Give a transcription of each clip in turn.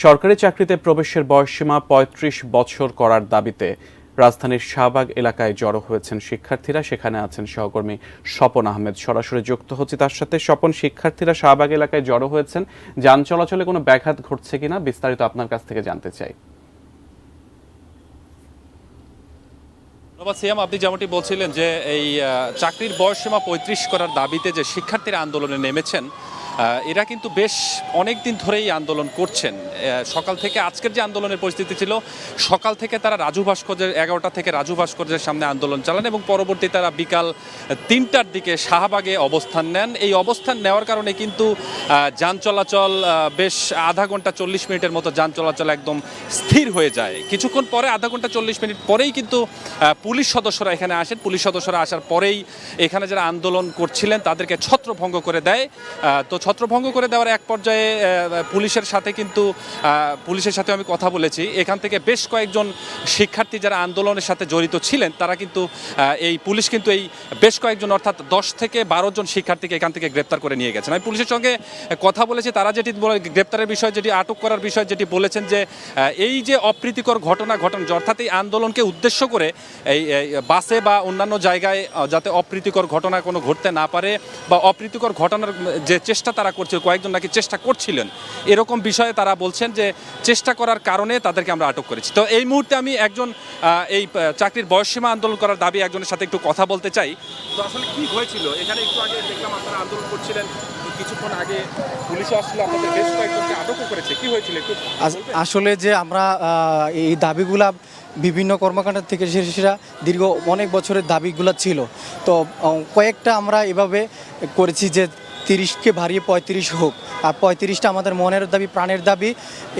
সরকারি চাকরিতে প্রবেশের বয়সসীমা ৩৫ বছর করার দাবিতে রাজধানীর শাহবাগ এলাকায় জড়ো হয়েছেন শিক্ষার্থীরা। সেখানে আছেন সহকর্মী স্বপন আহমেদ, সরাসরি যুক্ত হচ্ছে তার সাথে। স্বপন, শিক্ষার্থীরা শাহবাগ এলাকায় জড়ো হয়েছেন, যান চলাচলে কোনো ব্যাঘাত ঘটছে কিনা বিস্তারিত আপনার কাছ থেকে জানতে চাই। সিয়াম, আপনি যেমনটি বলছিলেন যে এই চাকরির বয়সসীমা ৩৫ করার দাবিতে যে শিক্ষার্থীরা আন্দোলনে নেমেছেন, এরা কিন্তু বেশ অনেক দিন ধরেই আন্দোলন করছেন। সকাল থেকে আজকের যে আন্দোলনের পরিস্থিতি ছিল, সকাল থেকে তারা রাজু ভাস্কর্যের 11টা থেকে রাজু ভাস্কর্যের সামনে আন্দোলন চালান এবং পরবর্তী তারা বিকাল 3টার দিকে শাহবাগে অবস্থান নেন। এই অবস্থান নেওয়ার কারণে কিন্তু যান চলাচল বেশ আধা ঘন্টা 40 মিনিটের মতো যান চলাচল একদম স্থির হয়ে যায়। কিছুক্ষণ পরে, আধা ঘন্টা 40 মিনিট পরেই কিন্তু পুলিশ সদস্যরা এখানে আসেন। পুলিশ সদস্যরা আসার পরেই এখানে যারা আন্দোলন করছিলেন তাদেরকে ছত্রভঙ্গ করে দেয়। তো ছত্রভঙ্গ করে দেওয়ার এক পর্যায়ে পুলিশের সাথে আমি কথা বলেছি। এখান থেকে বেশ কয়েকজন শিক্ষার্থী যারা আন্দোলনের সাথে জড়িত ছিলেন তারা কিন্তু পুলিশ কিন্তু এই বেশ কয়েকজন, অর্থাৎ 10 থেকে 12 জন শিক্ষার্থীকে এখান থেকে গ্রেপ্তার করে নিয়ে গেছেন। আমি পুলিশের সঙ্গে কথা বলেছি, তারা যেটি গ্রেপ্তারের বিষয়, যেটি আটক করার বিষয় যেটি বলেছেন যে এই যে অপ্রীতিকর ঘটনা অর্থাৎ এই আন্দোলনকে উদ্দেশ্য করে এই বাসে বা অন্যান্য জায়গায় যাতে অপ্রীতিকর ঘটনা কোনো ঘটতে না পারে বা অপ্রীতিকর ঘটনার যে চেষ্টা তারা করছিল, কয়েকজন নাকি চেষ্টা করছিলেন, এরকম বিষয়ে তারা বলছেন যে চেষ্টা করার কারণে তাদেরকে আমরা আটক করেছি। তো এই মুহূর্তে আমি একজন এই চাকরির বয়সসীমা আন্দোলন করার দাবি একজনের সাথে একটু কথা বলতে চাই। তো আসলে কি হয়েছিল এখানে? একটু আগে দেখলাম আপনারা আন্দোলন করছিলেন, কিছুক্ষণ আগে পুলিশ আসলে আপনাদের বেশ কয়েকজনকে আটকও করেছে। কি হয়েছিল একটু? আসলে যে আমরা এই দাবিগুলা বিভিন্ন কর্মকাণ্ড থেকে সেরা দীর্ঘ অনেক বছরের দাবিগুলো ছিল। তো কয়েকটা আমরা এভাবে করেছি যে 30কে বাড়িয়ে 35 হোক, আর 35টা আমাদের মনের দাবি, প্রাণের দাবি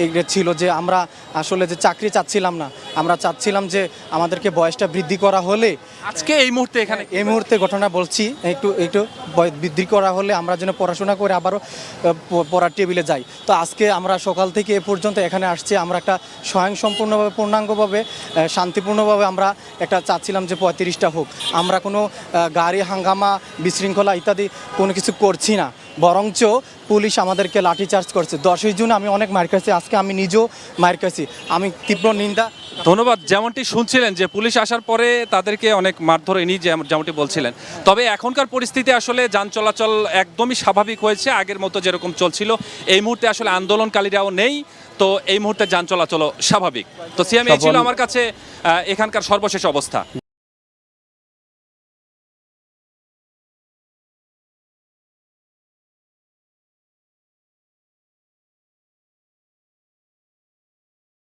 এটা ছিল যে আমরা আসলে যে চাকরি চাচ্ছিলাম না, আমরা চাচ্ছিলাম যে আমাদেরকে বয়সটা বৃদ্ধি করা হলে আজকে এই মুহূর্তে ঘটনা বলছি, একটু বৃদ্ধি করা হলে আমরা যেন পড়াশোনা করে আবারও পড়ার টেবিলে যাই। তো আজকে আমরা সকাল থেকে এ পর্যন্ত এখানে আসছি, আমরা একটা স্বয়ংসম্পূর্ণভাবে, পূর্ণাঙ্গভাবে, শান্তিপূর্ণভাবে আমরা একটা চাচ্ছিলাম যে 35টা হোক। আমরা কোনো গাড়ি হাঙ্গামা, বিশৃঙ্খলা ইত্যাদি কোনো কিছু করছি না, বরঞ্চ পুলিশ আমাদেরকে লাঠিচার্জ করছে। 10ই জুন আমি অনেক মার খাইছি, আজকে আমি নিজেও মার খাইছি, আমি তীব্র নিন্দা। ধন্যবাদ। যেমনটি শুনছিলেন যে পুলিশ আসার পরে তাদেরকে অনেক মারধর এনি যেমনটি বলছিলেন। তবে এখনকার পরিস্থিতি আসলে যান চলাচল একদমই স্বাভাবিক হয়েছে, আগের মতো যেরকম চলছিল। এই মুহূর্তে আসলে আন্দোলনকারীরাও নেই, তো এই মুহূর্তে যান চলাচল স্বাভাবিক। তো সিএম, এই ছিল আমার কাছে এখানকার সর্বশেষ অবস্থা।